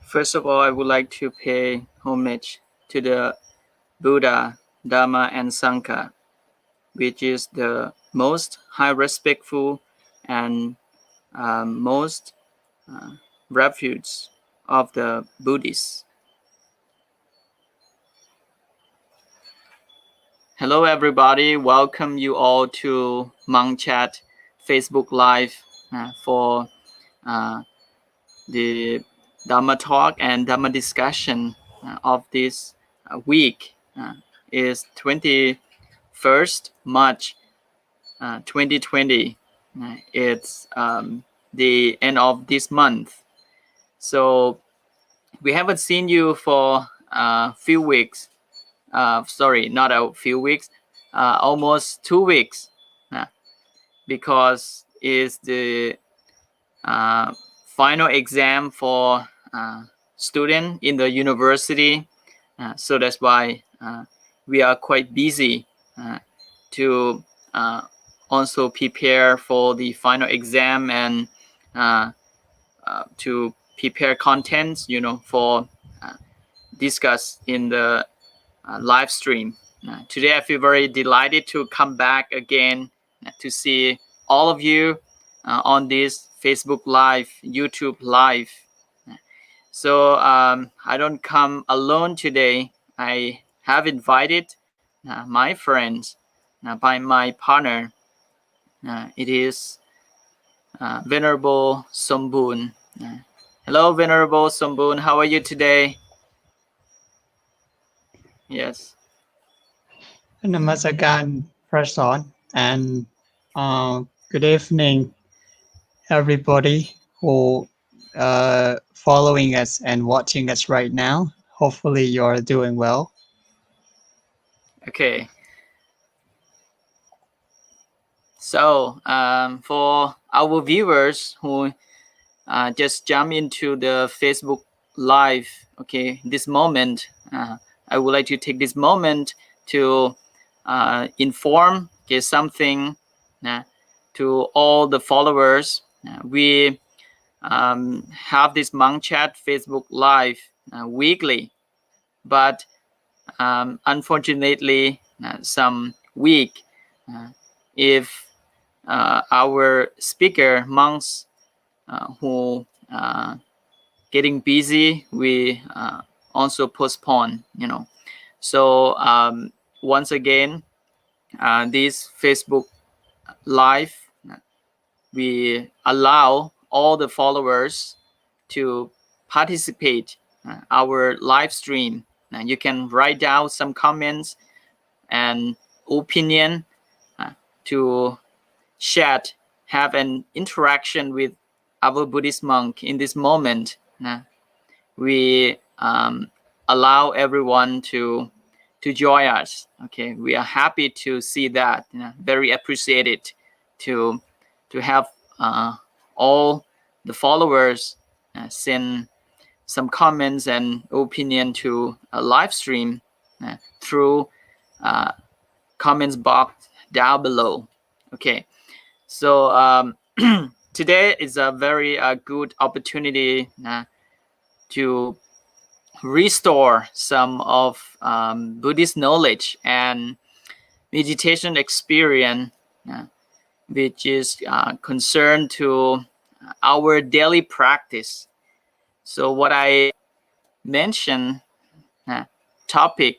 First of all, I would like to pay homage to the Buddha, Dharma, and Sangha, which is the most high respectful and most refuge of the Buddhists. Hello, everybody. Welcome you all to Monkchat Facebook Live for the Dharma talk and Dharma discussion of this week. Is 21st March 2020. It's the end of this month. So we haven't seen you for a few weeks. Sorry, not a few weeks, almost 2 weeks, because it's the final exam for student in the university. So that's why we are quite busy to also prepare for the final exam and to prepare contents, for discuss in the live stream. Today I feel very delighted to come back again to see all of you on this Facebook Live, YouTube Live. So I don't come alone today. I have invited my friends by my partner. It is Venerable Sombun. Hello, Venerable Sombun. How are you today? Yes. Namaskaran, Prason, and good evening, everybody who following us and watching us right now. Hopefully, you're doing well. Okay. So for our viewers who just jump into the Facebook Live, okay, this moment, I would like to take this moment to inform something to all the followers. We have this Monkchat Facebook Live weekly, but unfortunately, some week, if our speaker monks who getting busy, we also postpone, So once again, this Facebook Live we allow all the followers to participate our live stream. You can write down some comments and opinion to chat, have an interaction with our Buddhist monk in this moment. We allow everyone to join us. Okay, we are happy to see that. Very appreciated to have all the followers send some comments and opinion to a live stream through comments box down below. Okay, so today is a very good opportunity to restore some of Buddhist knowledge and meditation experience, which is concerned to our daily practice. So what I mentioned topic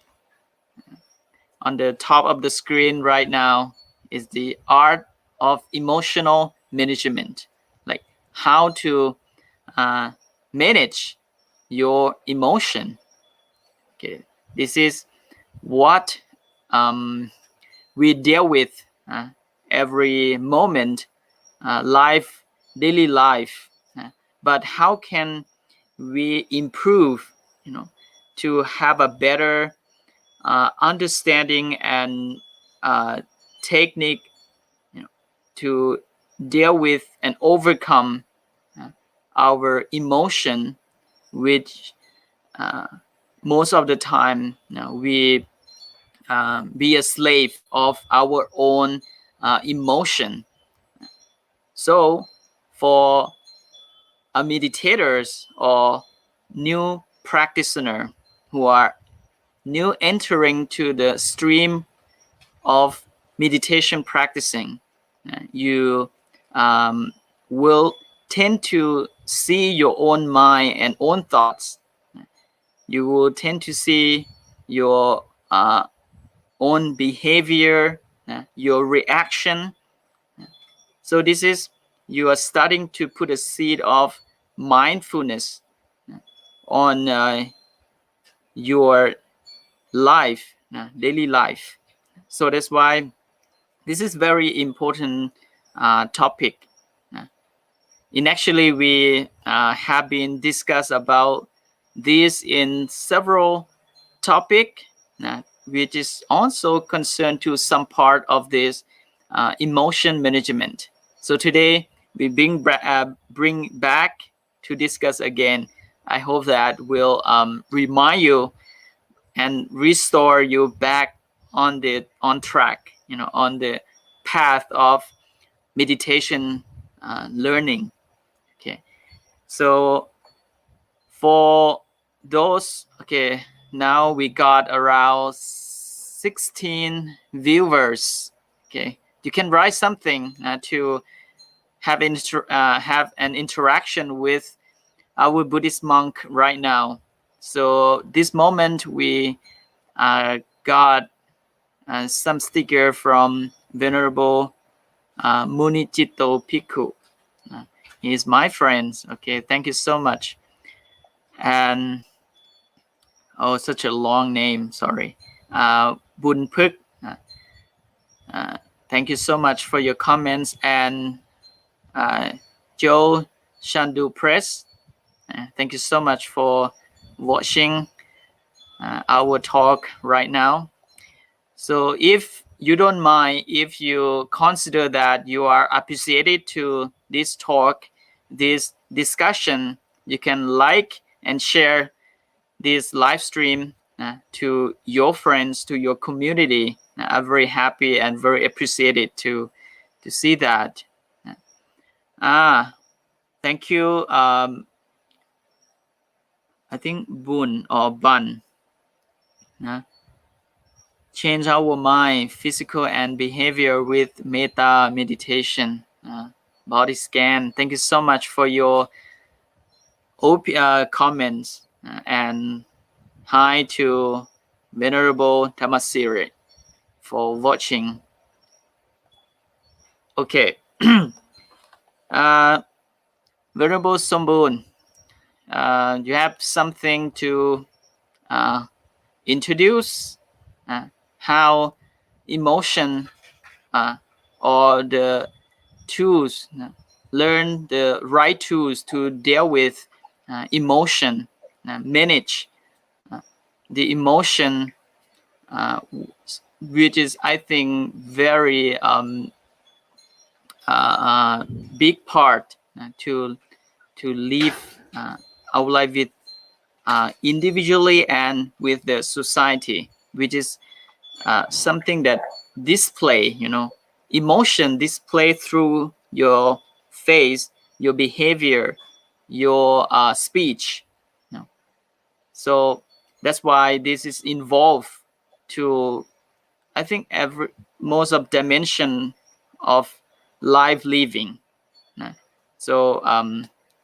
on the top of the screen right now is the art of emotional management, like how to manage your emotion. Okay, this is what we deal with every moment, daily life. But how can we improve, to have a better understanding and technique, to deal with and overcome our emotion, which most of the time we be a slave of our own emotion. So for meditators or new practitioner who are new entering to the stream of meditation practicing, you will tend to see your own mind and own thoughts. You will tend to see your own behavior, your reaction. So this is, you are starting to put a seed of mindfulness on your life, daily life. So that's why this is very important topic. And actually, we have been discussed about this in several topic, which is also concerned to some part of this emotion management. So today we bring back to discuss again. I hope that will remind you and restore you back on track, on the path of meditation learning. Okay, so for those, okay, now we got around 16 viewers. Okay, you can write something to have an interaction with our Buddhist monk right now. So this moment we got some sticker from Venerable Munichito Piku. He is my friend. Okay, thank you so much. And such a long name, sorry. Bun Puk, thank you so much for your comments. And Joe Shandu Press, thank you so much for watching our talk right now. So if you don't mind, if you consider that you are appreciated to this talk, this discussion, you can like and share this live stream to your friends, to your community. I'm very happy and very appreciated to see that. Thank you. I think Bun or Bun. Change our mind, physical and behavior with metta meditation, body scan. Thank you so much for your comments, and hi to Venerable Tamasiri for watching. Okay. Uh, Venerable Sombun, you have something to uh, introduce how emotion or the tools, learn the right tools to deal with emotion, manage uh, the emotion, uh, which is, I think, very uh, big part to live our life with individually and with the society, which is something that display, emotion display through your face, your behavior, your speech. So that's why this is involved to, I think, every most of dimension of life living. So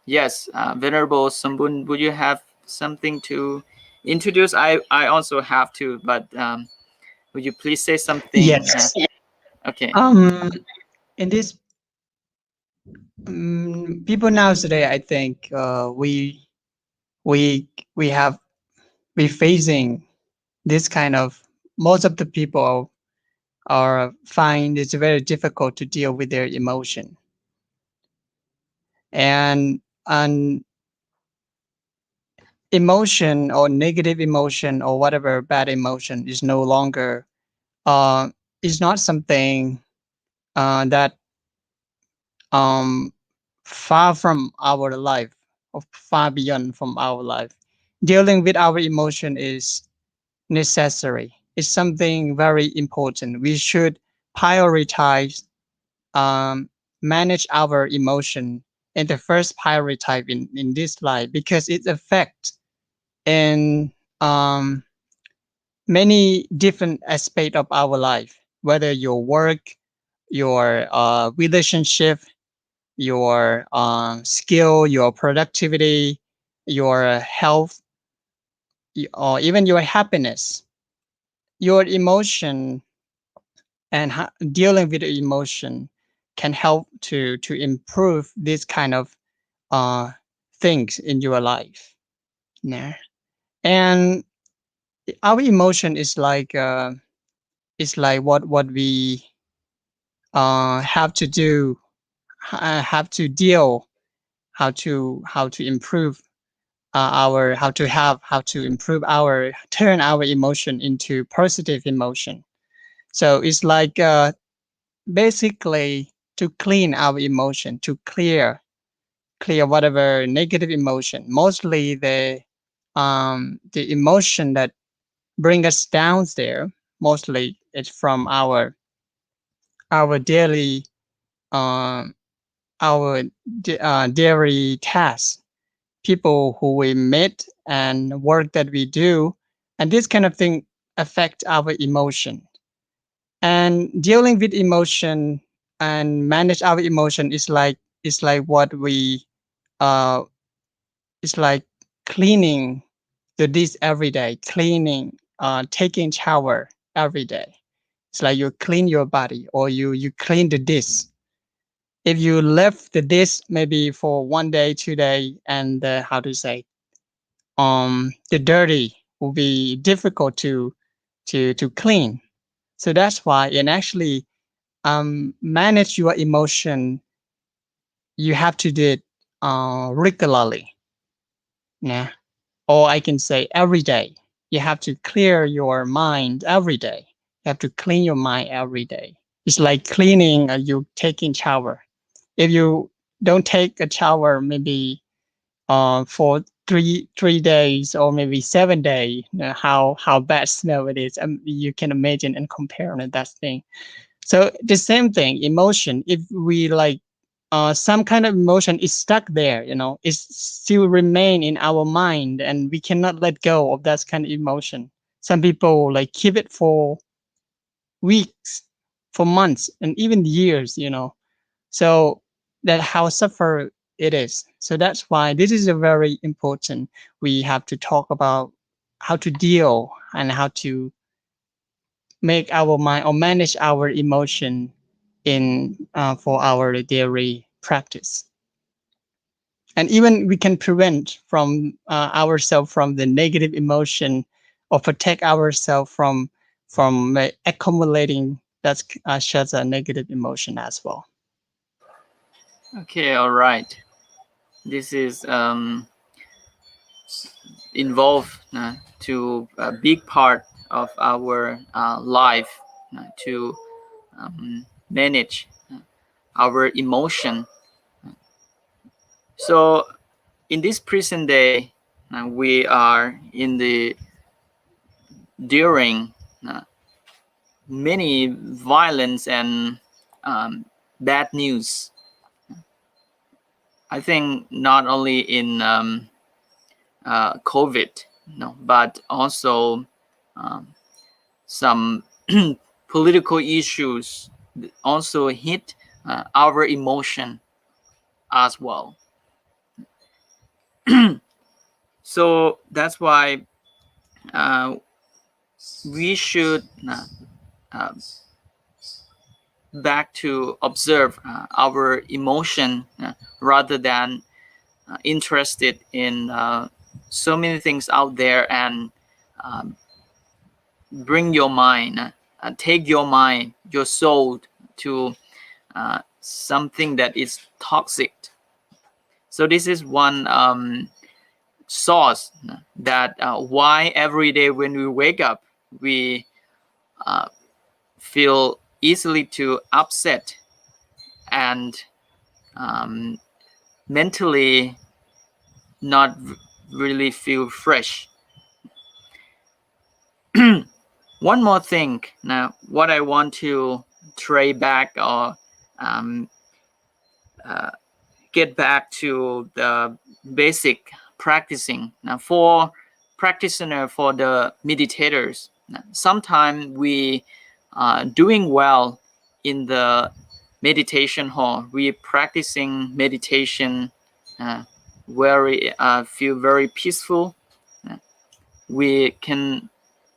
yes, Venerable Sambun, would you have something to introduce? I also have to, but would you please say something? Yes. Okay. In this people nowadays, I think we we have we facing this kind of most of the people are find it's very difficult to deal with their emotion and emotion or negative emotion or whatever bad emotion is no longer uh is not something that um far from our life or far beyond from our life. Dealing with our emotion is necessary. It's something very important. We should prioritize manage our emotion in the first priority in this life because it affects in many different aspects of our life, whether your work, your relationship, your skill, your productivity, your health, or even your happiness. Your emotion and dealing with the emotion can help to improve this kind of uh, things in your life. Yeah. And our emotion is like what we have to do, have to deal, how to improve how to improve our turn our emotion into positive emotion. So it's like basically to clean our emotion, to clear whatever negative emotion, mostly the emotion that bring us down there. Mostly it's from our daily um our daily tasks, people who we meet and work that we do, and this kind of thing affect our emotion. And dealing with emotion and manage our emotion is like what we uh it's like cleaning the dish every day, cleaning taking shower every day. It's like you clean your body or you clean the dish. If you left the dish maybe for 1 day 2 day and how to say the dirty will be difficult to clean. So that's why and actually manage your emotion. You have to do it regularly. Yeah. Or I can say every day. You have to clear your mind every day. You have to clean your mind every day. It's like cleaning you taking shower. If you don't take a shower maybe for three days or maybe 7 days, how bad smell it is. You can imagine and compare on that thing. So the same thing, emotion. If we like some kind of emotion is stuck there, it's still remain in our mind, and we cannot let go of that kind of emotion. Some people like keep it for weeks, for months, and even years. So that how suffer it is. So that's why this is a very important. We have to talk about how to deal and how to make our mind or manage our emotion in for our daily practice. And even we can prevent from ourselves from the negative emotion, or protect ourselves from accumulating that such a negative emotion as well. Okay, all right. This is involved to a big part of our life to manage our emotion. So in this present day, we are in the during many violence and bad news. I think not only in COVID, but also some political issues also hit our emotion as well. So that's why we should uh, back to observe our emotion rather than interested in so many things out there, and bring your mind, take your mind, your soul to something that is toxic. So this is one source that why every day when we wake up we feel easily to upset and mentally not really feel fresh. One more thing now, what I want to tray back or get back to the basic practicing. Now for practitioner, for the meditators, sometimes we doing well in the meditation hall, we practicing meditation very feel very peaceful. We can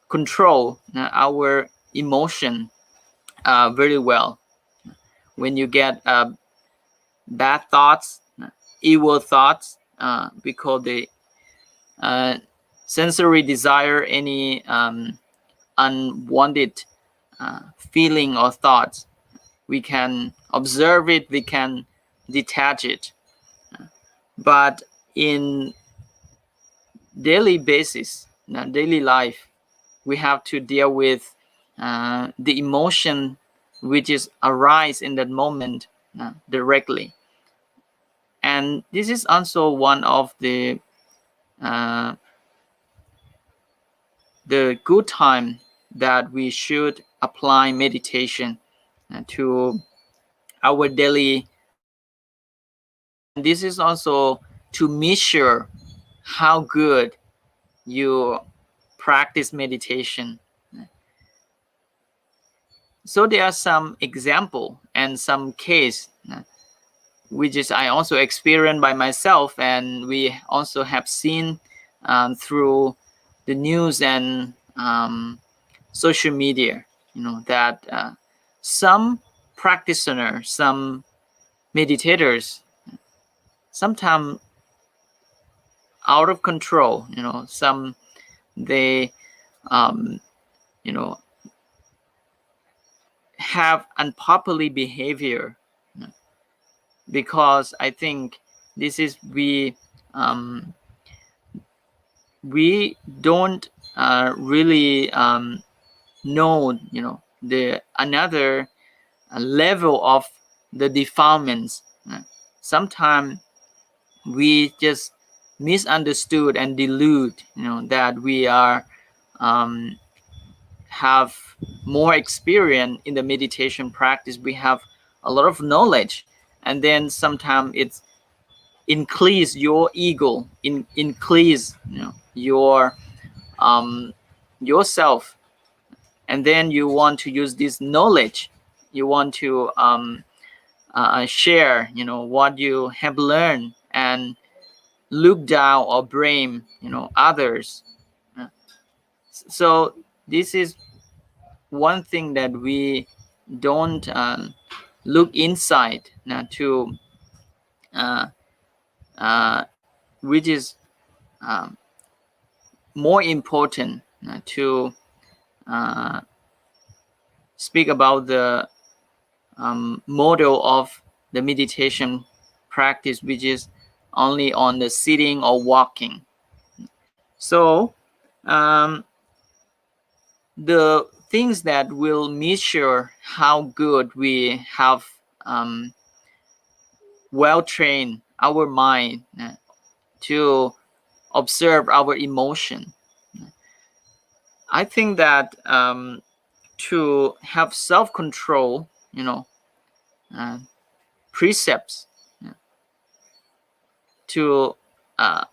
control our emotion very well. When you get bad thoughts, evil thoughts, because the sensory desire, any unwanted feeling or thoughts, we can observe it, we can detach it. But in daily basis, daily life, we have to deal with the emotion which is arise in that moment directly. And this is also one of the good time that we should apply meditation to our daily life. And this is also to measure how good you practice meditation. So there are some example and some case which is I also experienced by myself, and we also have seen through the news and social media, that some practitioners, some meditators, sometimes out of control, some they have unpopular behavior, because I think this is we don't really know the another level of the defilements. Sometimes we just misunderstood and delude that we are have more experience in the meditation practice, we have a lot of knowledge, and then sometimes it's increase your ego, increase your yourself, and then you want to use this knowledge, you want to share what you have learned, and look down or blame others. So this is one thing that we don't look inside to uh, uh, which is um, more important to uh, speak about the model of the meditation practice, which is only on the sitting or walking. So the things that will measure how good we have well trained our mind to observe our emotion. I think that to have self-control, uh, precepts to uh,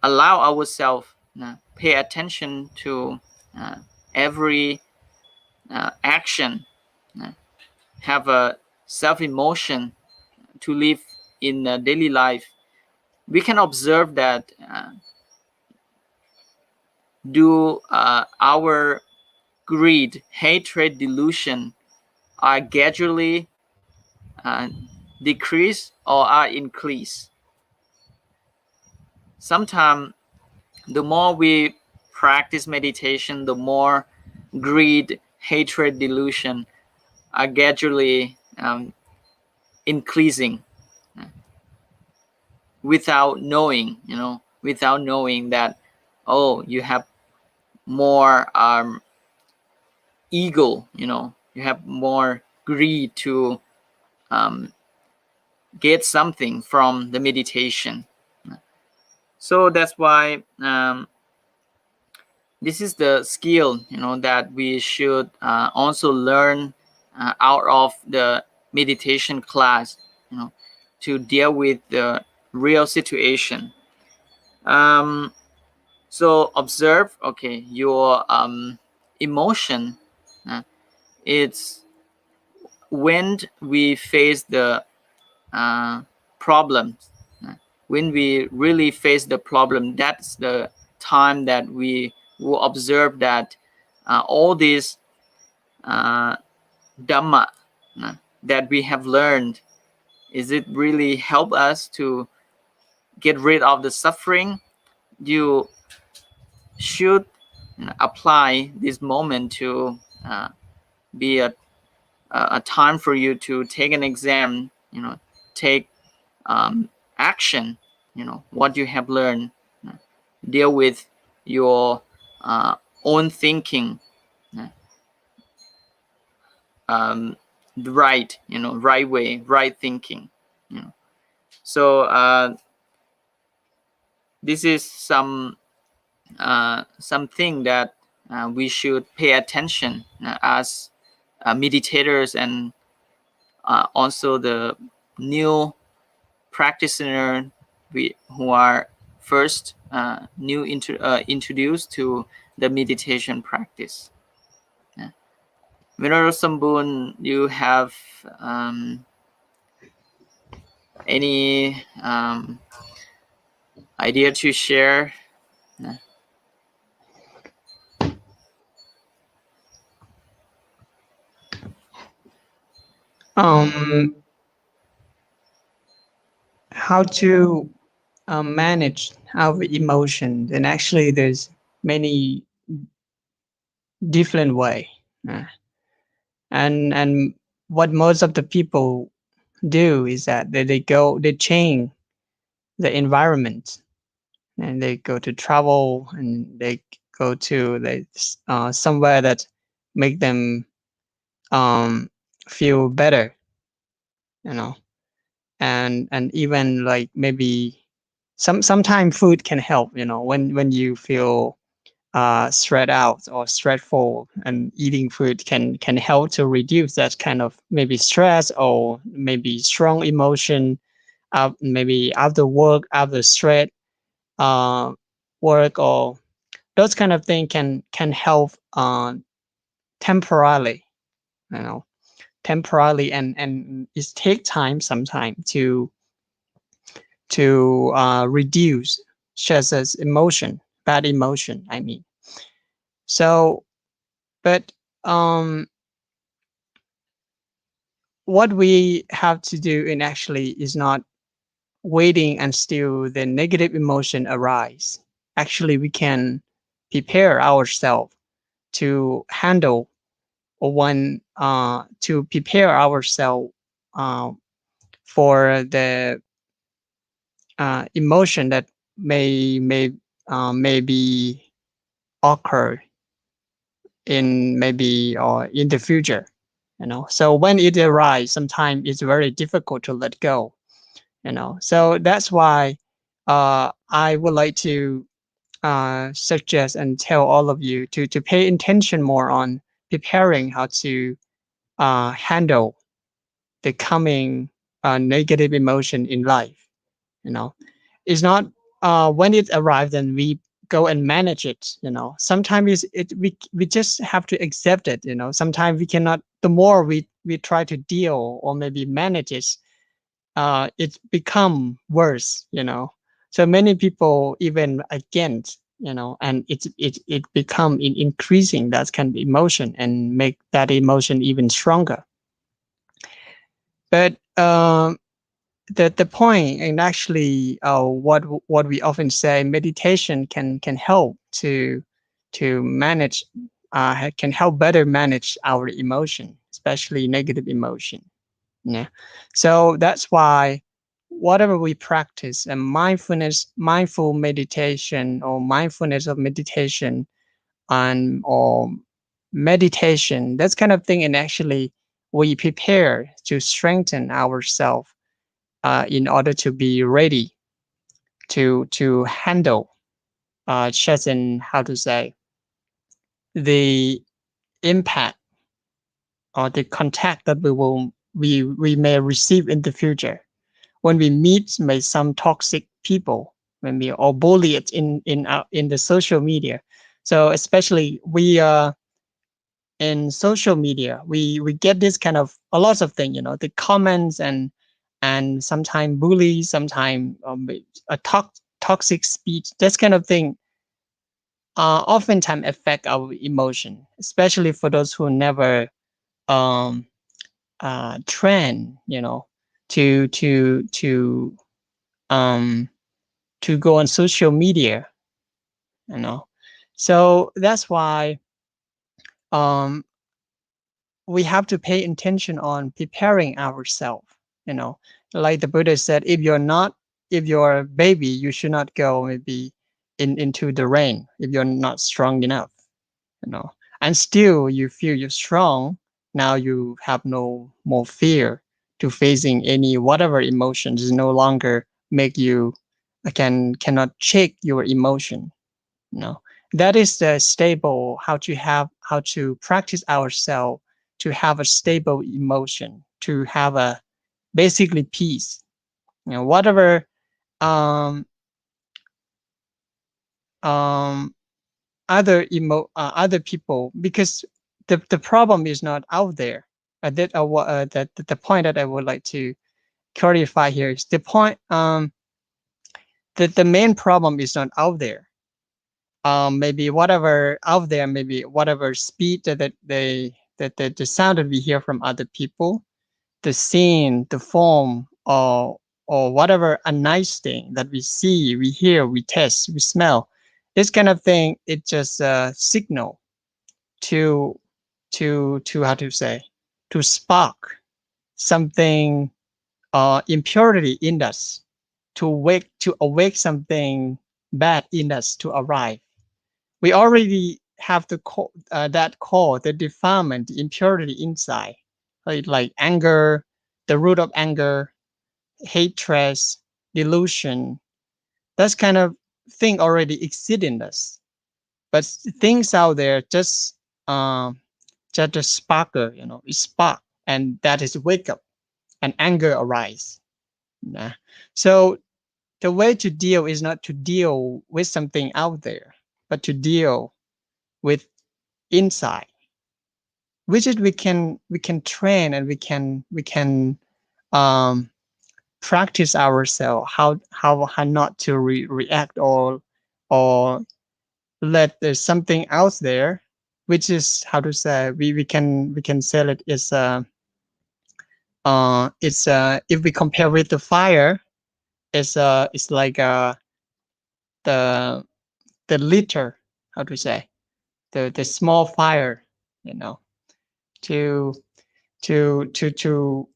allow ourselves pay attention to uh, every action, uh, have a self-emotion to live in daily life. We can observe that do our greed, hatred, delusion are gradually decrease or are increase. Sometimes the more we practice meditation, the more greed, hatred, delusion are gradually increasing without knowing, without knowing that, oh, you have more ego, you have more greed to get something from the meditation. So that's why this is the skill, that we should also learn out of the meditation class, to deal with the real situation. So observe, okay, your emotion. It's when we face the problems, when we really face the problem, that's the time that we will observe that all these dhamma that we have learned, is it really help us to get rid of the suffering? You should apply this moment to be a time for you to take an exam, take action, what you have learned, deal with your own thinking, the right, right way, right thinking. So this is something that we should pay attention as meditators, and also the new practitioner who are first introduced to the meditation practice. Venerable Sambun, you have any idea to share? Um, how to manage our emotions, and actually, there's many different way, uh, and what most of the people do is that they change the environment, and they go to travel, and they go to somewhere that make them um, feel better, you know, and even like maybe sometimes food can help, when you feel stressed out or stressful, and eating food can help to reduce that kind of maybe stress or maybe strong emotion, maybe after work, after stress uh, work, or those kind of thing can help temporarily, you know temporarily, and it take time sometimes to reduce stress as emotion, bad emotion, I mean. So but um what we have to do in actually is not waiting until the negative emotion arise. Actually, we can prepare ourselves to handle or one to prepare ourselves uh, for the emotion that may be occur in maybe or in the future. So when it arrives, sometimes it's very difficult to let go. So that's why I would like to suggest and tell all of you to pay attention more on preparing how to handle the coming negative emotion in life. you know it's not when it arrives then we go and manage it. Sometimes we just have to accept it. Sometimes we cannot. The more we try to deal or maybe manage it, it's become worse. So many people even against, and it become increasing that kind of emotion and make that emotion even stronger. But the point, and actually what we often say, meditation can help to manage can help better manage our emotion, especially negative emotion. Yeah. So that's why whatever we practice, and mindful meditation or mindfulness of meditation, and or meditation, that's kind of thing, and actually we prepare to strengthen ourselves in order to be ready to handle just in how to say the impact or the contact that we may receive in the future when we meet by some toxic people, when we or bullied in the social media. So especially we in social media, we get this kind of a lot of things, the comments and sometimes bully, sometimes a toxic speech. This kind of thing oftentimes affect our emotion, especially for those who never um, train, to to to um, to go on social media. you know. So that's why um, we have to pay attention on preparing ourselves. You know, like the Buddha said, if you're a baby, you should not go maybe into the rain if you're not strong enough. You know, and still you feel you're strong. Now you have no more fear to facing any whatever emotions is no longer make you cannot shake your emotion. No, that is the stable how to practice ourselves to have a stable emotion, to have a basically peace. Whatever um um other people, because the problem is not out there. That the point that I would like to clarify here is the point that the main problem is not out there. Maybe whatever out there, maybe whatever speed that the sound that we hear from other people, the scene, the form, or whatever a nice thing that we see, we hear, we taste, we smell, this kind of thing, it just a signal to to how to say to spark something impurity in us, to awake something bad in us to arrive. We already have that core, the defilement, the impurity inside, like anger, the root of anger, hatred, delusion. That's kind of thing already exist in us. But things out there just a sparkle, it spark, and that is wake up, and anger arise. Nah. So the way to deal is not to deal with something out there, but to deal with inside, which is we can train, and we can um, practice ourselves how not to react, or let there's something out there, which is how to say we can say it is It's if we compare with the fire, it's like the the liter, how to say, the small fire, you know, to to to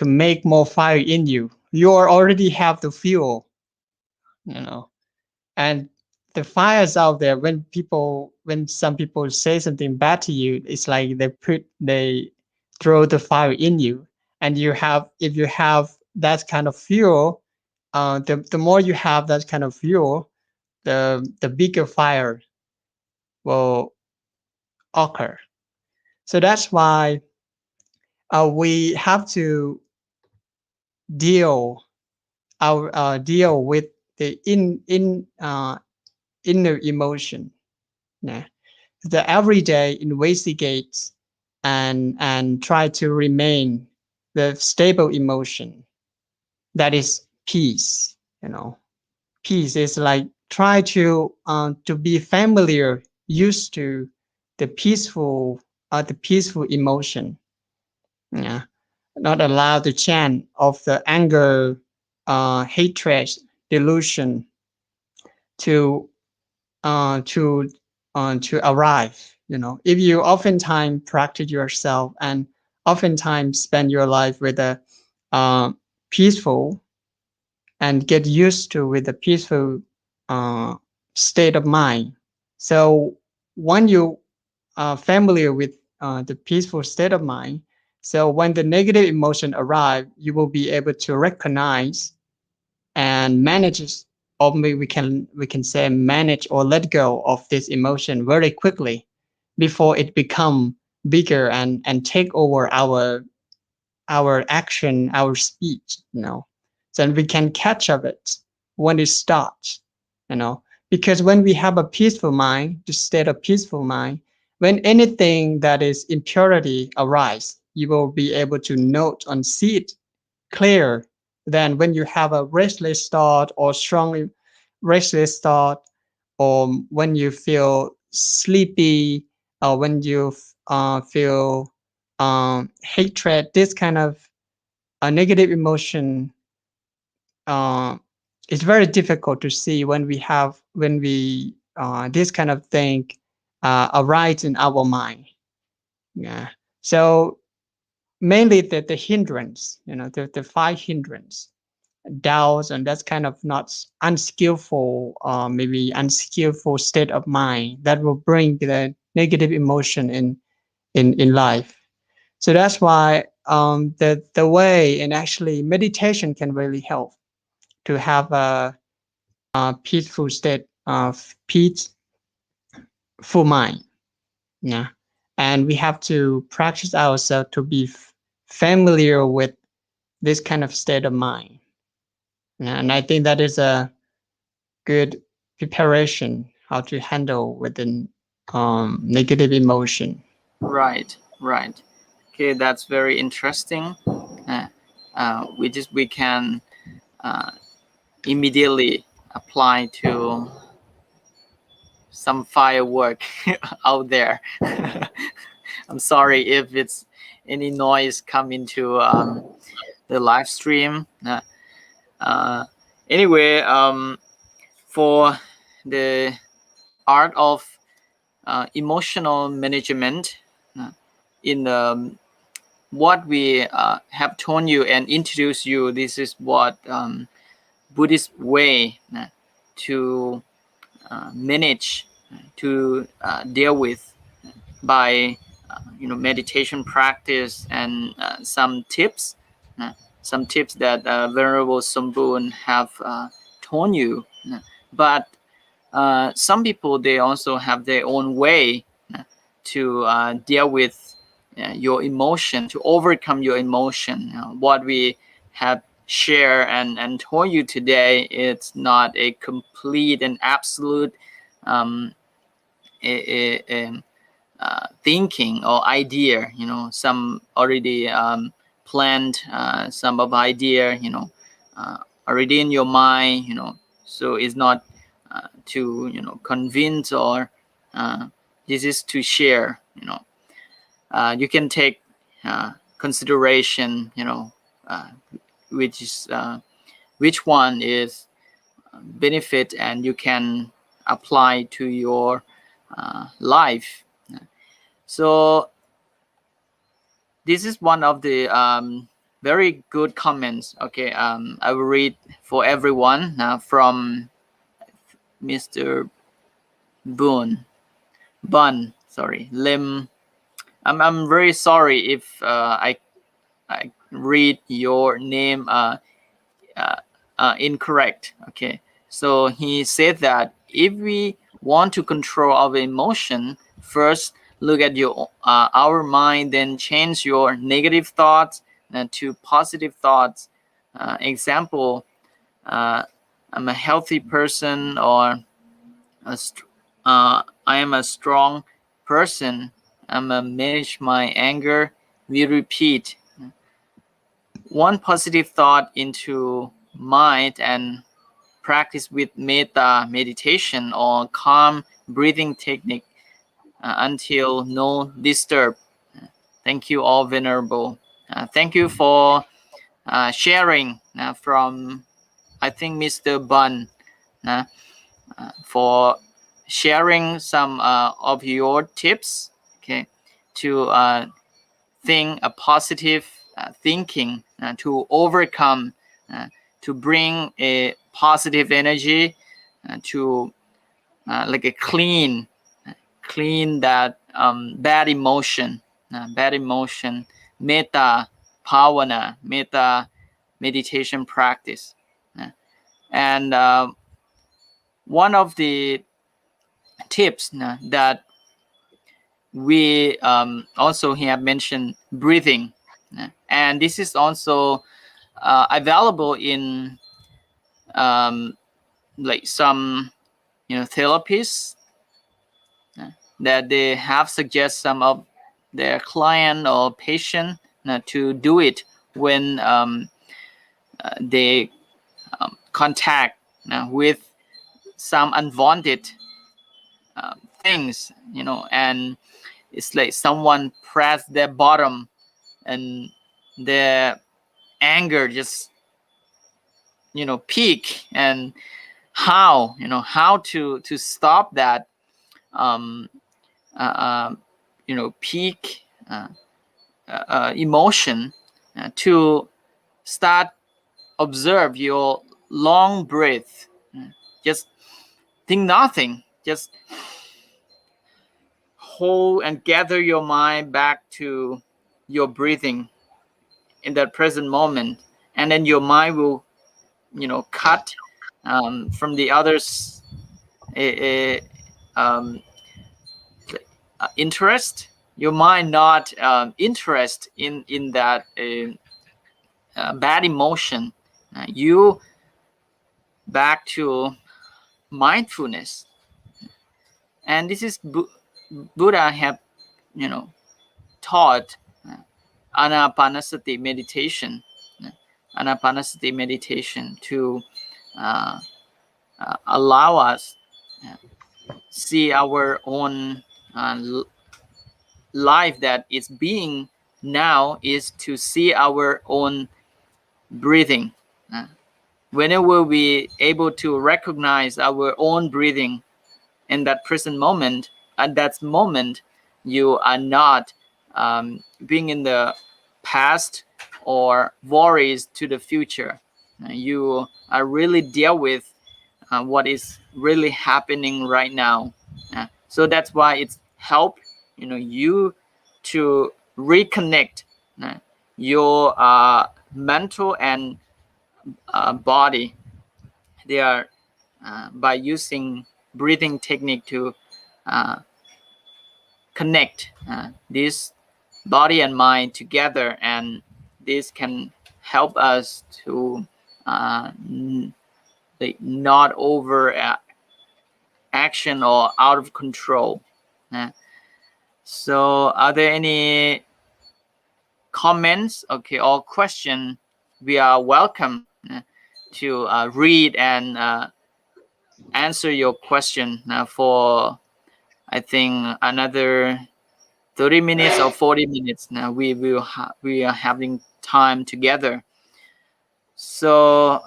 make more fire in you. You already have the fuel, you know, and the fires out there. When some people say something bad to you, it's like they throw the fire in you, and you have if you have that kind of fuel, the more you have that kind of fuel, the bigger fire will occur. So that's why we have to deal deal with the inner emotion. Yeah. The everyday investigates and try to remain the stable emotion that is peace. You know, peace is like try to be familiar, used to the peaceful emotion. Yeah, not allow the chant of the anger, hatred, delusion to to to arrive. You know, if you oftentimes practice yourself and oftentimes spend your life with a uh, peaceful and get used to with a peaceful uh, state of mind. So when you are familiar with the peaceful state of mind, so when the negative emotion arrive, you will be able to recognize and manages, or maybe we can say manage or let go of this emotion very quickly before it become bigger and take over our action, our speech, you know. Then we can catch up it when it starts, you know. Because when we have a peaceful mind, the state of peaceful mind, when anything that is impurity arise, you will be able to note and see it clear than when you have a restless thought or strongly restless thought, or when you feel sleepy, or when you feel hatred. This kind of a negative emotion uh, is very difficult to see when we this kind of thing arise in our mind. Yeah. So mainly the hindrance, you know, the five hindrance, doubts, and that's kind of not unskillful, maybe unskillful state of mind that will bring the negative emotion in life. So that's why the way, and actually meditation can really help to have a peaceful state of peaceful mind. Yeah, and we have to practice ourselves to be familiar with this kind of state of mind. Yeah, and I think that is a good preparation how to handle with an negative emotion. Right, right. Okay, that's very interesting. Uh, we can uh, immediately apply to some firework out there. I'm sorry if it's any noise come into the live stream. Uh, anyway, for the art of emotional management, uh, in what we have told you and introduced you, this is what Buddhist way to manage, to deal with by meditation practice and uh, some tips that Venerable Sambun have told you. But some people, they also have their own way to deal with your emotion, to overcome your emotion. What we have shared and told you today, it's not a complete and absolute um, thinking or idea. Some already planned, some of idea uh, already in your mind. So it's not to convince, or this is to share. You can take consideration, which one is benefit and you can apply to your life. So this is one of the very good comments. Okay, I will read for everyone from Mr. Bun. Sorry, Lim. I'm very sorry if I read your name incorrect. Okay, so he said that if we want to control our emotion, first look at our mind, then change your negative thoughts to positive thoughts. Example, I'm a healthy person, or I am a strong person. I'm a manage my anger. We repeat one positive thought into mind and practice with metta meditation or calm breathing technique until no disturb. Thank you all, Venerable. Thank you for sharing from, I think, Mr. Bun, for sharing some of your tips, okay, to think a positive thinking to overcome, to bring a positive energy to like a clean that bad emotion, metta bhavana, metta meditation practice. And one of the tips that we also have mentioned breathing, and this is also available in like some therapists that they have suggest some of their client or patient to do it when they contact with some unwanted things, and it's like someone pressed their bottom and their anger just peak, and how to stop that peak emotion, to start observe your long breath, just think nothing, just hold and gather your mind back to your breathing in that present moment, and then your mind will cut from the others um, interest, your mind not interest in that bad emotion, you back to mindfulness. And this is Buddha have taught anapanasati meditation, to allow us see our own life that is being now, is to see our own breathing. Whenever we able to recognize our own breathing in that present moment, at that moment you are not being in the past or worries to the future. You are really deal with what is really happening right now. So that's why it's help you to reconnect your mental and body. They are by using breathing technique to connect this body and mind together, and this can help us to not over action or out of control. So are there any comments, okay, or question? We are welcome to read and answer your question for, I think, another 30 minutes or 40 minutes. Now we are having time together. So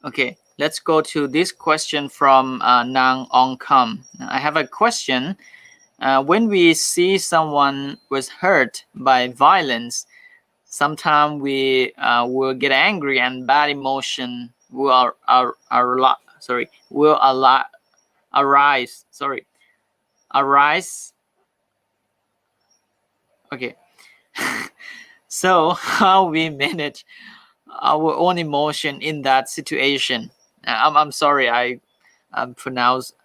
okay, let's go to this question from Nang Ong Kam. I have a question. When we see someone was hurt by violence, sometimes we will get angry and bad emotion will arise. Arise. Okay. So how we manage our own emotion in that situation? I'm sorry, I pronounced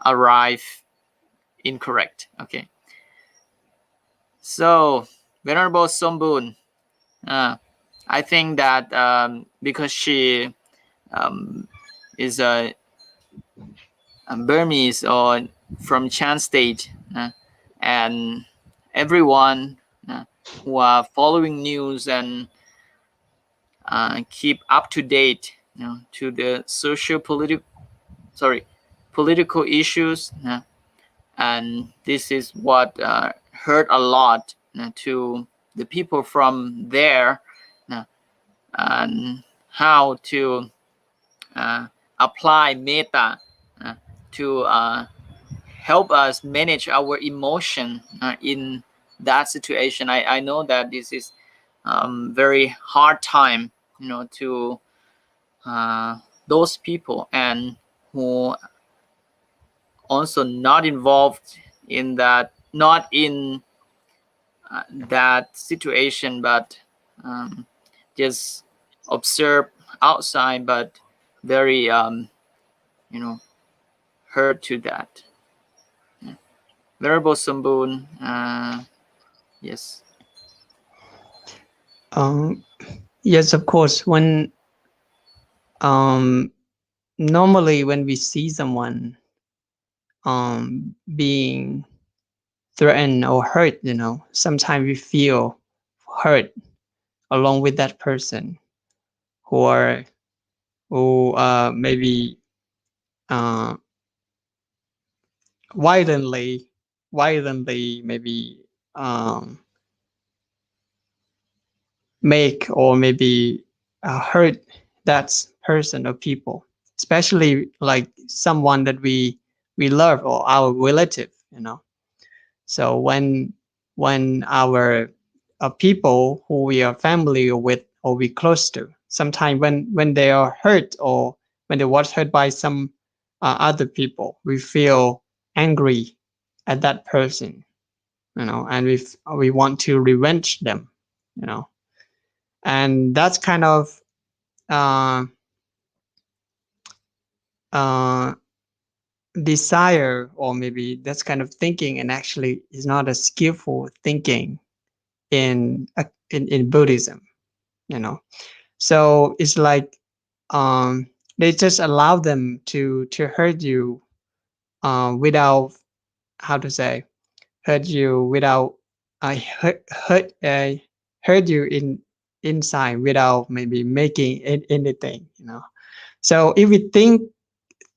arrive incorrect. Okay. So Venerable Sombun, I think that because she is a Burmese or from Chan State, and everyone who are following news and keep up to date, to the political issues, and this is what hurt a lot to the people from there, and how to apply metta to help us manage our emotion in that situation. I know that this is very hard time, to those people and who also not involved in that, not in that situation, but just observe outside, but very hurt to that. Venerable Sambun, yes. Yes, of course. When normally when we see someone being threatened or hurt, sometimes we feel hurt along with that person, or who maybe uh, violently maybe make or maybe hurt that person or people, especially like someone that we love or our relative. So when our people who we are familiar with or we close to, sometimes when they are hurt or when they was hurt by some other people, we feel angry at that person, and we want to revenge them, and that's kind of uh, uh, desire, or maybe that's kind of thinking, and actually is not a skillful thinking in Buddhism. So it's like they just allow them to hurt you without, how to say, hurt you without hurt you inside without maybe making anything. So if we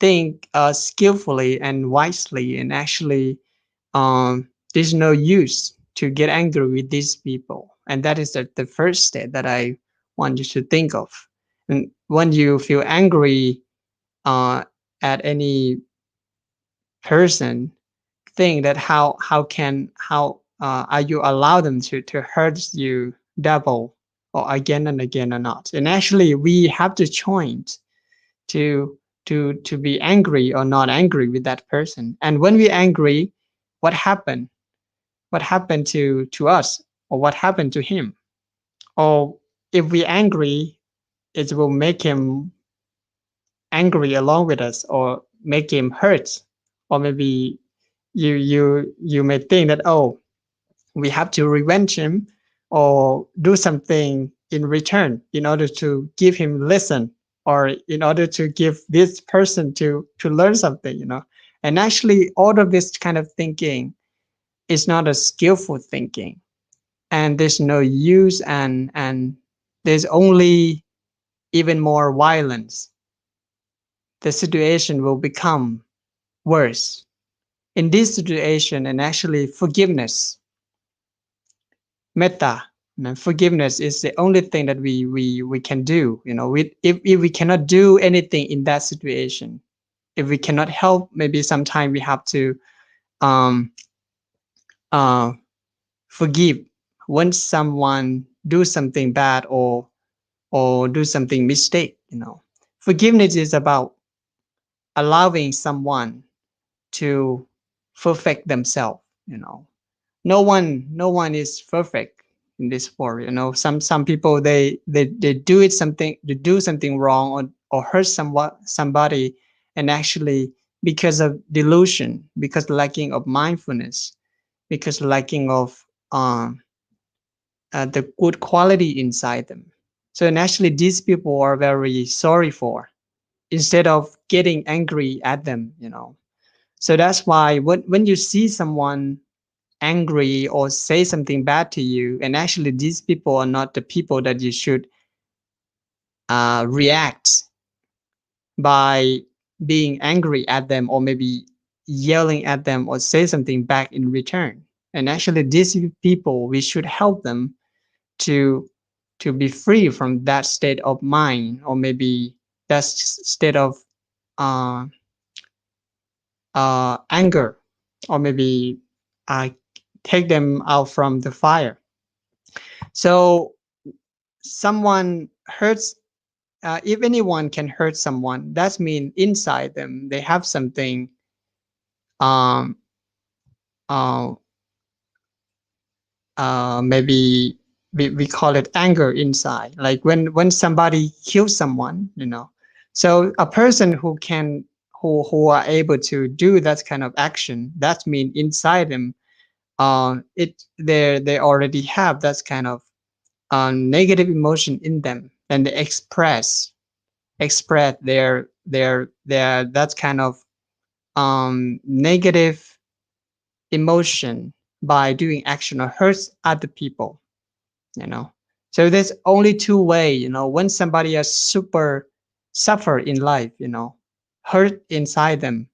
think skillfully and wisely, and actually there's no use to get angry with these people, and that is the first step that I want you to think of. And when you feel angry uh, at any person, think that how are you allow them to hurt you double or again and again or not. And actually we have the choice to to be angry or not angry with that person. And when we angry, what happened? What happened to us, or what happened to him? Or if we angry, it will make him angry along with us, or make him hurt. Or maybe you may think that, oh, we have to revenge him or do something in return in order to give him lesson, or in order to give this person to learn something. And actually all of this kind of thinking is not a skillful thinking, and there's no use, and there's only even more violence. The situation will become worse in this situation, and actually forgiveness, metta, forgiveness is the only thing that we can do. If we cannot do anything in that situation, if we cannot help, maybe sometime we have to um uh forgive when someone do something bad, or do something mistake. Forgiveness is about allowing someone to perfect themselves. No one is perfect in this world. Some people, they do something wrong, or hurt somebody, and actually, because of delusion, because lacking of mindfulness, because lacking of the good quality inside them. So, and actually, these people are very sorry for, instead of getting angry at them. So that's why when you see someone angry or say something bad to you, and actually these people are not the people that you should react by being angry at them, or maybe yelling at them, or say something back in return. And actually these people, we should help them to be free from that state of mind, or maybe that state of uh, anger, or maybe uh, take them out from the fire. So someone hurts, if anyone can hurt someone, that means inside them they have something, um, uh, maybe we call it anger inside, like when somebody kills someone. So a person who are able to do that kind of action, that means inside them, they already have that kind of negative emotion in them, and they express their that kind of negative emotion by doing action, or hurts other people. you know so there's only two way. When somebody has super suffer in life, hurt inside them,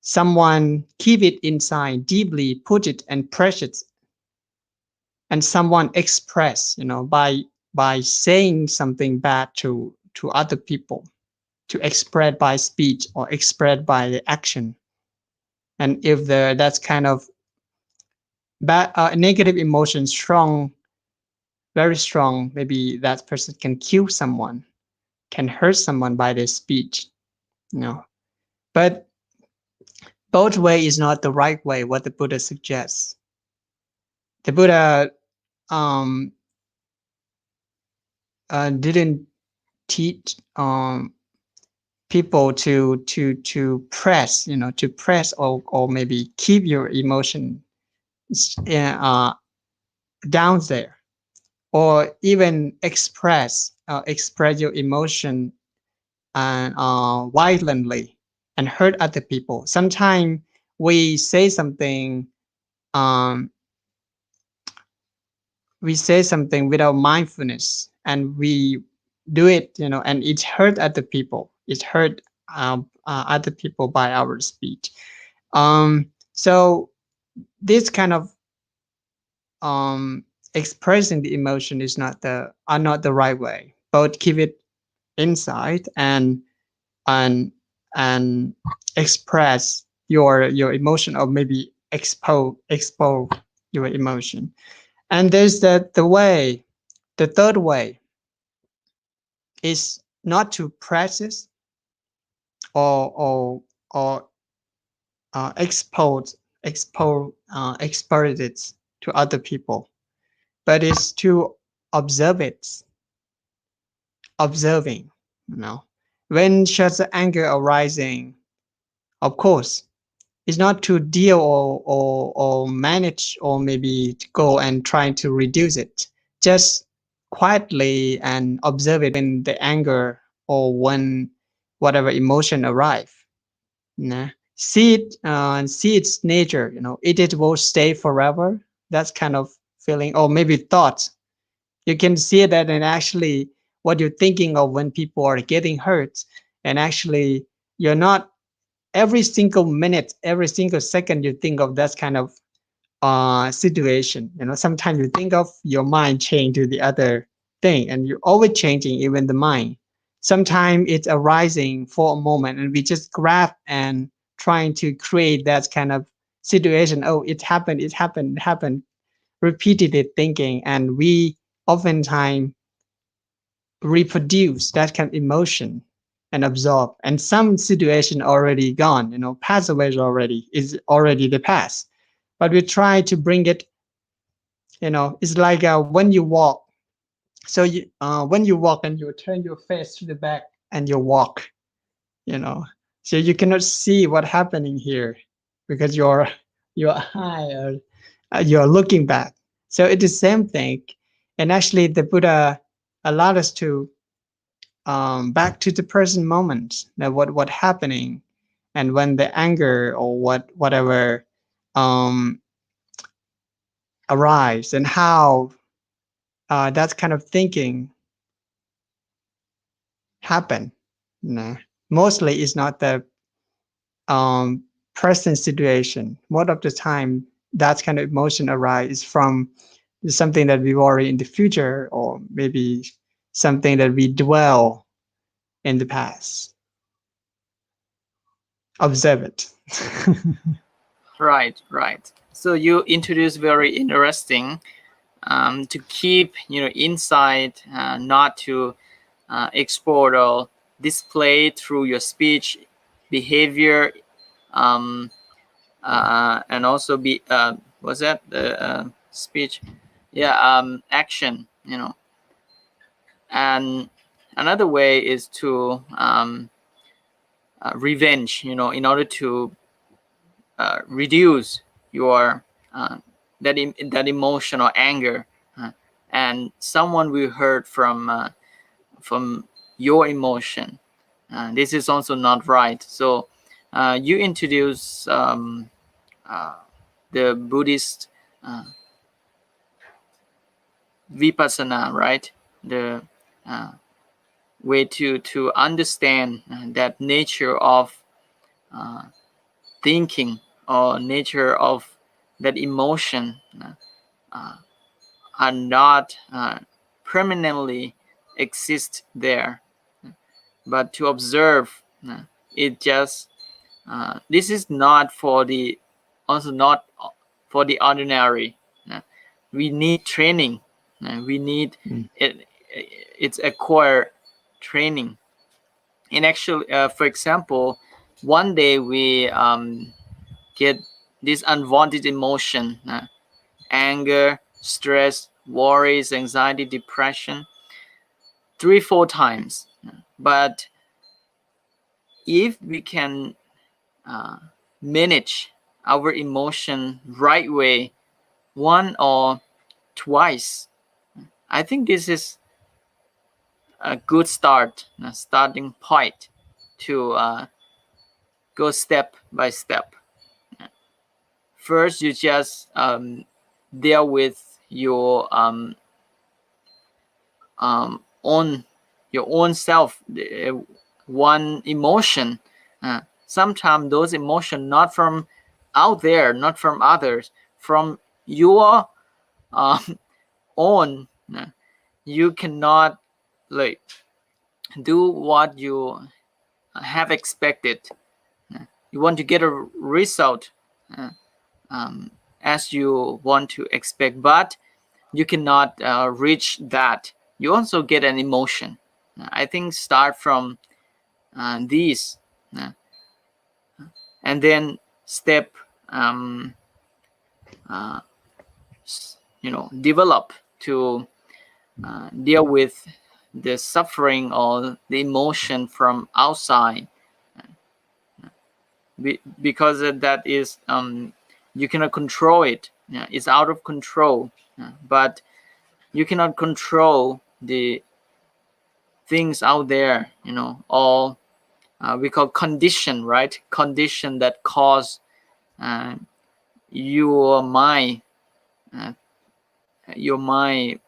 someone keep it inside deeply, put it and press it, and someone express, by saying something bad to other people, to express by speech or express by the action. And if that's kind of bad, negative emotion strong, very strong, maybe that person can kill someone, can hurt someone by their speech. you know but both way is not the right way, what the Buddha suggests. The Buddha um didn't teach people to press, or maybe keep your emotion uh, down there, or even express your emotion and violently, and hurt other people. Sometimes we say something, um, without mindfulness, and we do it, and it hurt other people. It hurt other people by our speech. So this kind of expressing the emotion is not the right way. Both keep it inside, and and express your emotion, or maybe expose your emotion. And there's the third way is not to practice, or expose it to other people, but is to observe it, observing. When such anger arising, of course, it's not to deal, or manage, or maybe to go and try to reduce it. Just quietly and observe it when the anger, or when whatever emotion arrive. See it, and see its nature. It will stay forever. That's kind of feeling, or maybe thoughts. You can see that, and actually what you're thinking of when people are getting hurt, and actually you're not every single minute, every single second, you think of that kind of situation. Sometimes you think of your mind change to the other thing, and you're always changing, even the mind. Sometimes it's arising for a moment, and we just grab and trying to create that kind of situation. Oh, it happened, it happened, it happened. Repeated thinking, and we oftentimes reproduce that kind of emotion and absorb. And some situation already gone, pass away already, is already the past. But we try to bring it, it's like when you walk. So when you walk and you turn your face to the back and you walk, you know, so you cannot see what happening here because your eye you're looking back. So it's the same thing. And actually the Buddha allowed us to back to the present moment, that what happening, and when the anger or whatever um arrives, and how that kind of thinking happen. No. Mostly it's not the um, present situation. Most of the time, that kind of emotion arises from something that we worry in the future, or maybe something that we dwell in the past. Observe it. Right, right. So you introduced very interesting to keep insight, not to export or display through your speech, behavior, um, and also be what's that the speech? Yeah, action. And another way is to revenge. In order to reduce your that emotion or anger, and someone will hurt from your emotion. This is also not right. So you introduce the Buddhist vipassana, right? The way to understand that nature of uh, thinking, or nature of that emotion uh, are not permanently exist there, but to observe it just this is not for the also not for the ordinary. We need training. We need it. It's acquired training. And actually, for example, one day we get this unwanted emotion, anger, stress, worries, anxiety, depression, 3-4 times. But if we can manage our emotion right way, one or twice, I think this is a good start, a starting point to go step by step. First, you just deal with own your own self, one emotion. Sometimes those emotions not from out there, not from others, from your own. You cannot like do what you have expected. You want to get a result um, as you want to expect, but you cannot reach that. You also get an emotion. I think start from these, and then step uh, develop to deal with the suffering or the emotion from outside, because that is you cannot control it. It's out of control. But you cannot control the things out there, all we call condition, right? Condition that cause uh, your mind uh, your mind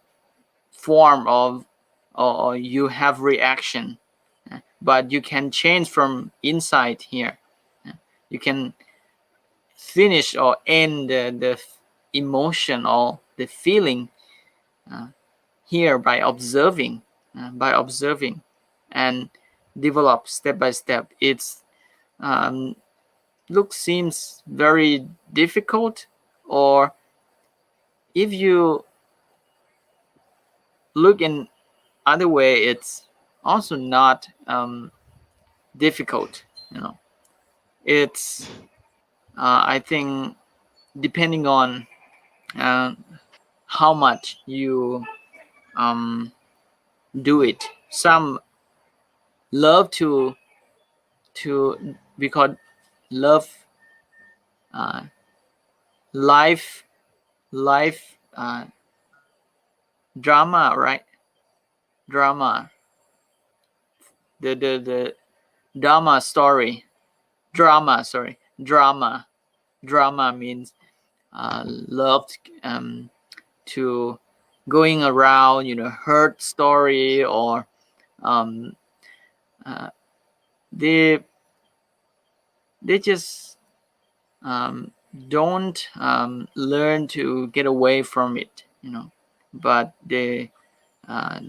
form of, or you have reaction. But you can change from inside here. you can finish or end the emotion or the feeling here by observing and develop step by step. It's seems very difficult, or if you look in other way, it's also not difficult. It's I think depending on how much you do it. Some love to because love life drama, right? Drama, the drama story, drama means loved to going around, hurt story, or they just don't learn to get away from it, but they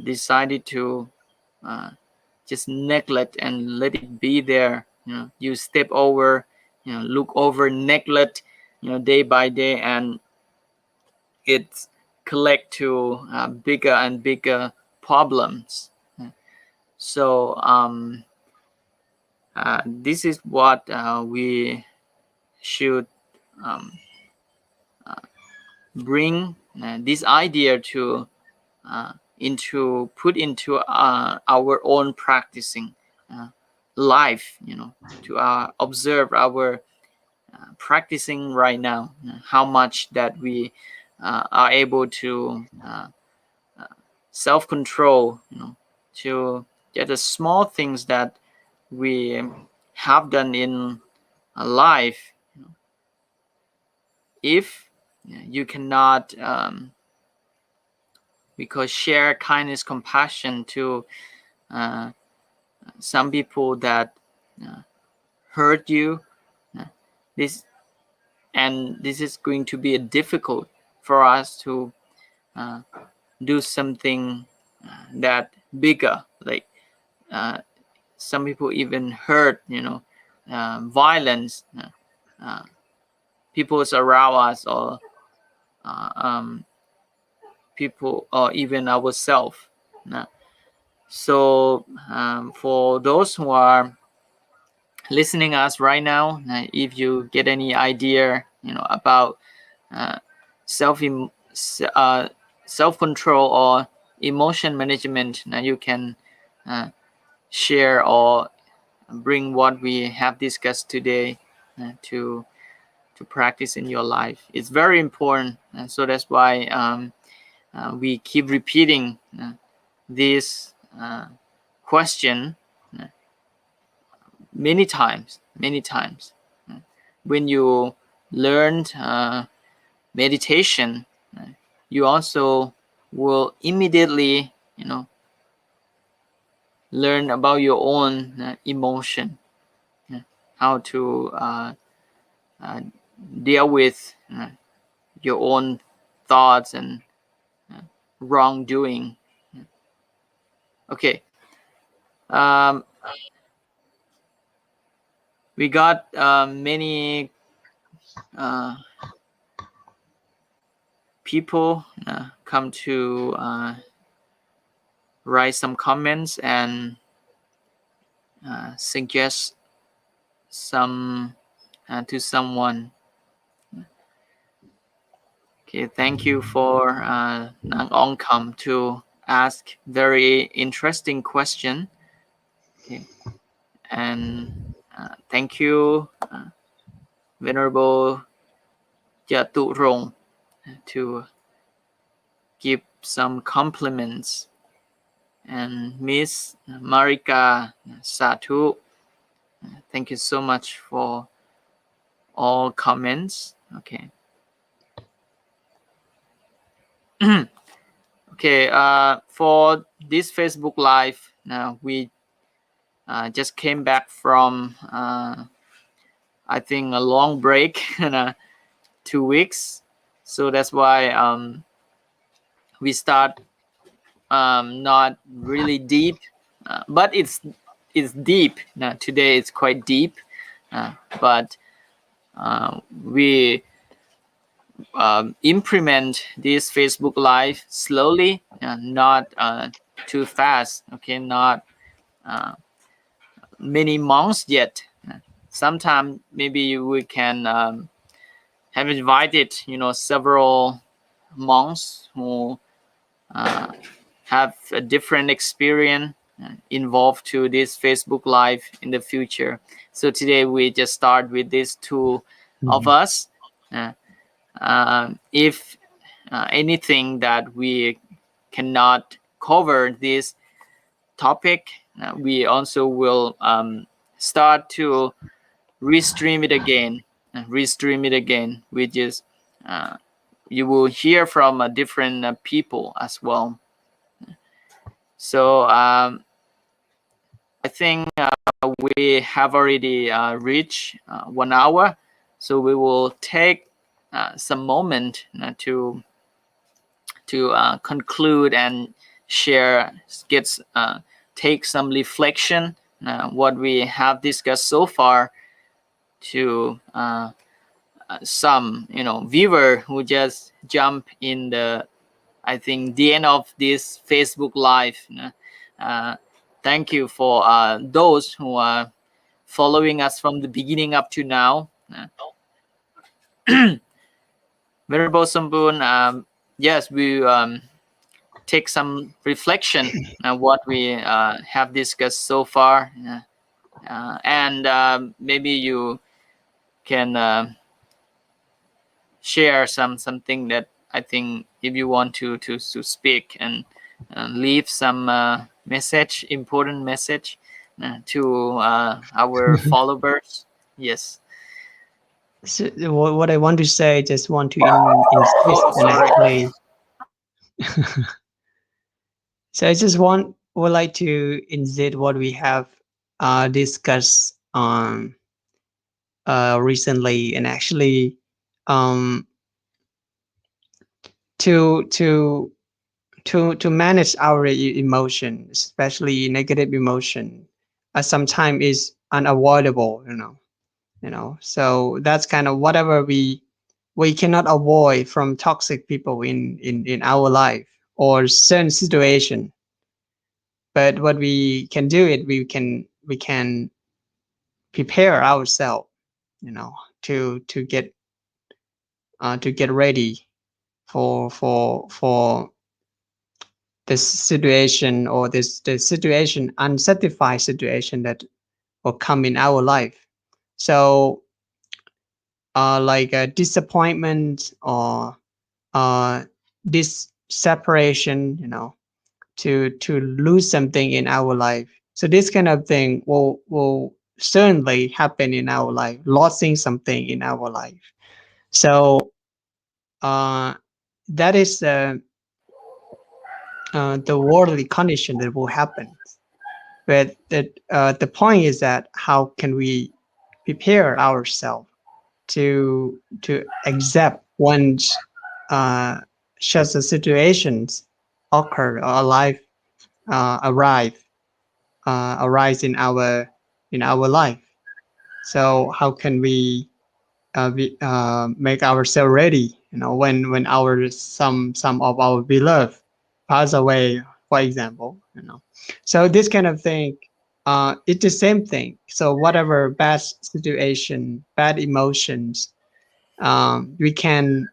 decided to just neglect and let it be there. You step over, look over, neglect, day by day, and it collect to bigger and bigger problems. So this is what we should bring this idea to put into our own practicing life, to observe our practicing right now, how much that we are able to self-control, to get the small things that we have done in life. If you cannot because share kindness, compassion to some people that hurt you, this is going to be difficult for us to do something that bigger, like some people even hurt, violence, people around us, or people, or even ourselves. So for those who are listening us right now, if you get any idea, about self-control or emotion management, you can share or bring what we have discussed today to practice in your life. It's very important, and so that's why we keep repeating this question many times. When you learn meditation, you also will immediately learn about your own emotion, how to deal with your own thoughts and wrongdoing. Okay, we got many people come to write some comments and suggest some to someone. Okay, thank you for Nang Ong come to ask very interesting question. Okay, and thank you, Venerable Jatu Rong, to give some compliments, and Miss Marika Satu, thank you so much for all comments. Okay. Okay, for this Facebook Live, now we just came back from I think a long break and 2 weeks. So that's why we start not really deep, but it's deep. Now today it's quite deep, but we implement this Facebook Live slowly, not too fast. Okay, not many months yet. Sometime maybe we can have invited, several monks who have a different experience involved to this Facebook Live in the future. So today we just start with these two of us. If anything that we cannot cover this topic, we also will start to restream it again. Which is you will hear from different people as well. So I think we have already reached 1 hour. So we will take some moment to conclude and share, take some reflection what we have discussed so far to some viewer who just jump in the, I think, the end of this Facebook Live. Thank you for those who are following us from the beginning up to now. Venerable Sambun, yes, we take some reflection on what we have discussed so far, and maybe you can share something that I think if you want to speak and leave some message, important message to our followers. Yes. So what I want to say, just want to insist and Sorry. actually. So I just would like to insist what we have discussed recently, and actually um, to manage our emotion, especially negative emotion, sometimes is unavoidable. So that's kind of whatever we cannot avoid from toxic people in our life or certain situation. But what we can do it, we can prepare ourselves, to get ready for this situation, or the situation, unsatisfied situation that will come in our life. So like a disappointment or this separation, to lose something in our life. So this kind of thing will certainly happen in our life, losing something in our life. So that is the worldly condition that will happen. But the point is that how can we prepare ourselves to accept once such a situations occur or life arise in our life. So how can we make ourselves ready? When some of our beloved pass away, for example. So this kind of thing, it's the same thing. So whatever bad situation, bad emotions, we can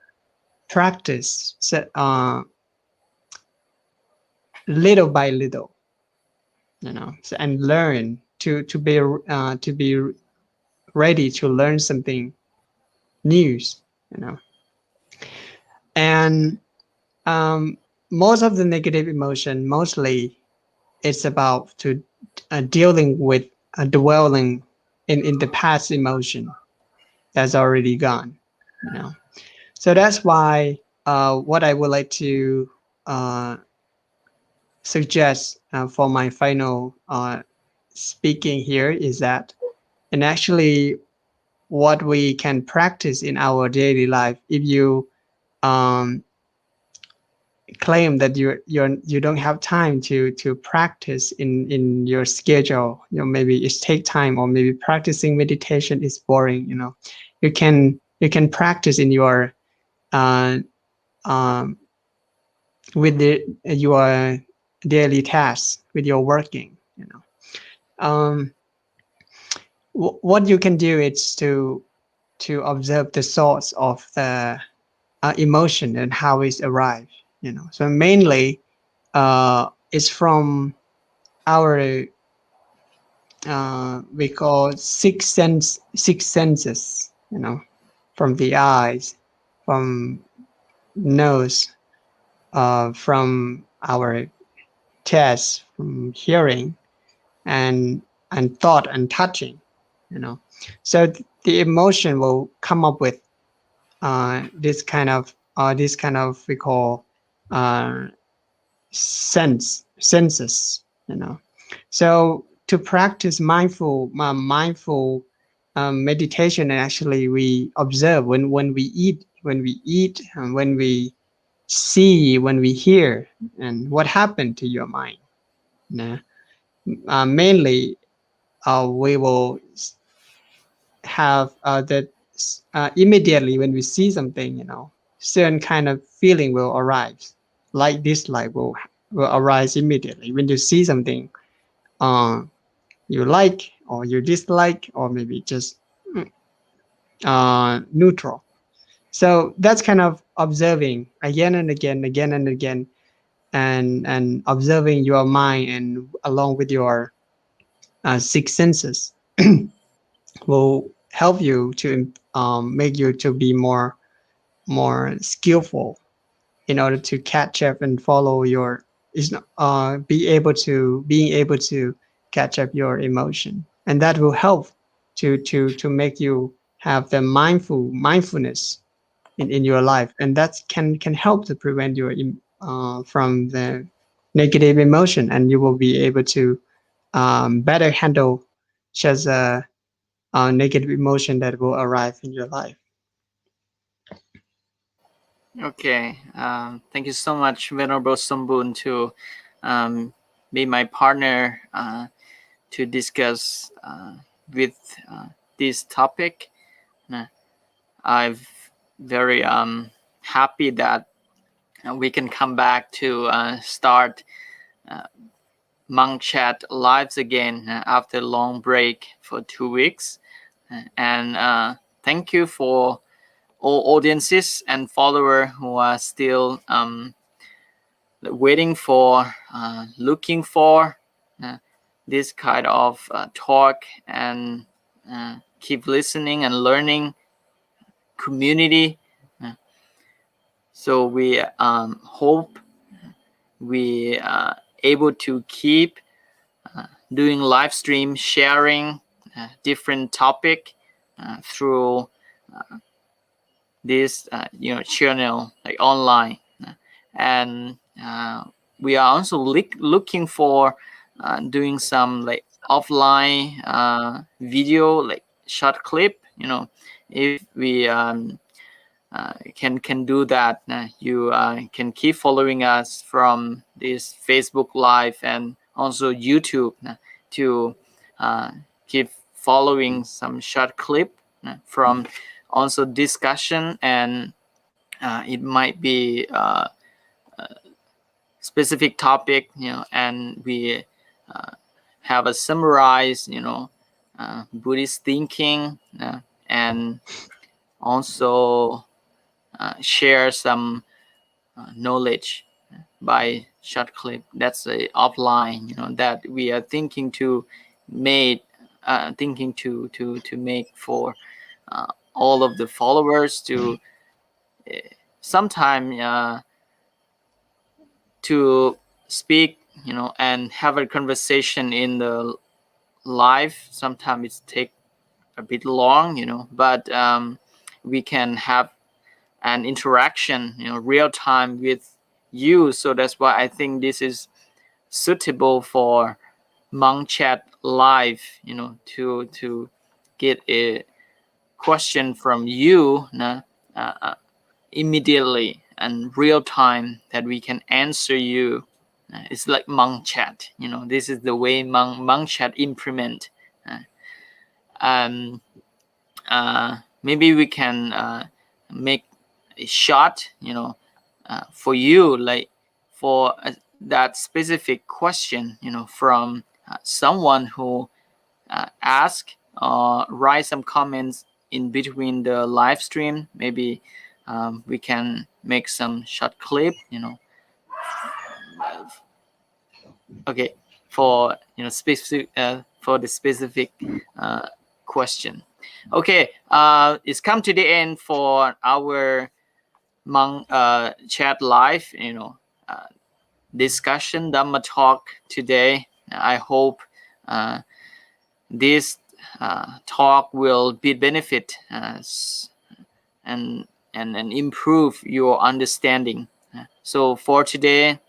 practice little by little, and learn to be ready to learn something new, and most of the negative emotion, mostly it's about to dealing with dwelling in the past emotion that's already gone. So that's why what I would like to suggest for my final speaking here is that, and actually what we can practice in our daily life. If you um, claim that you don't have time to practice in your schedule, maybe it's take time, or maybe practicing meditation is boring, you can practice in your uh, um, with your daily tasks, with your working. um, what you can do is to observe the source of the emotion and how it arrives. So mainly it's from our we call six senses. From the eyes, from nose, from our chest, from hearing, and thought and touching. So the emotion will come up with this kind of we call uh, senses. So to practice mindful meditation, and actually we observe when we eat, and when we see, when we hear, and what happened to your mind. you Mainly we will have that immediately when we see something, certain kind of feeling will arise. Like dislike will arise immediately when you see something uh, you like or you dislike, or maybe just neutral. So that's kind of observing again and again, again and again, and observing your mind, and along with your six senses will help you to make you to be more skillful in order to catch up and follow your is being able to catch up your emotion, and that will help to make you have the mindfulness in your life, and that can help to prevent your from the negative emotion, and you will be able to better handle such a negative emotion that will arrive in your life. Okay. Thank you so much, Venerable Sombun, to um, be my partner to discuss with this topic. I'm very happy that we can come back to start uh, Monkchat lives again after a long break for 2 weeks. And thank you for all audiences and followers who are still waiting for, looking for uh, this kind of talk, and keep listening and learning community. Uh, so we hope we able to keep doing live stream, sharing different topic through this channel, like online. And we are also looking for doing some like offline video, like short clip. If we can do that, you can keep following us from this Facebook Live and also YouTube to uh, keep following some short clip from also discussion, and it might be specific topic, and we uh, have a summarized, Buddhist thinking, and also share some knowledge by short clip. That's a offline, that we are thinking to make, to make for all of the followers to sometime to speak, and have a conversation in the live. Sometimes it take a bit long, but we can have an interaction, real time with you. So that's why I think this is suitable for Monkchat live, to get a question from you immediately and real time that we can answer you. It's like Monkchat. This is the way Monkchat implement. Um, Maybe we can make a shot, for you, like for that specific question, from someone who ask or write some comments in between the live stream. Maybe we can make some short clip, okay, for specific for the specific question. Okay, it's come to the end for our chat live, discussion, Dhamma talk today. I hope this talk will be benefit and improve your understanding. So for today,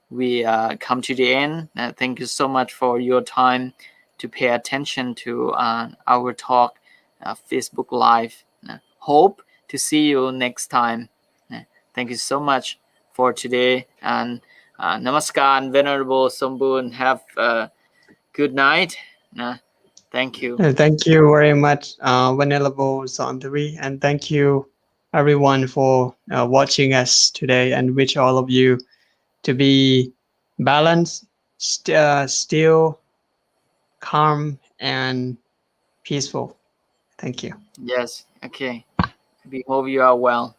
we come to the end. Thank you so much for your time to pay attention to our talk, Facebook Live. Hope to see you next time. Thank you so much for today. And Namaskar and Venerable Sombun. Have a good night. Thank you. Thank you very much, Venerable Santari, and thank you everyone for watching us today, and wish all of you to be balanced, still calm and peaceful. Thank you. Yes. Okay. We hope you are well.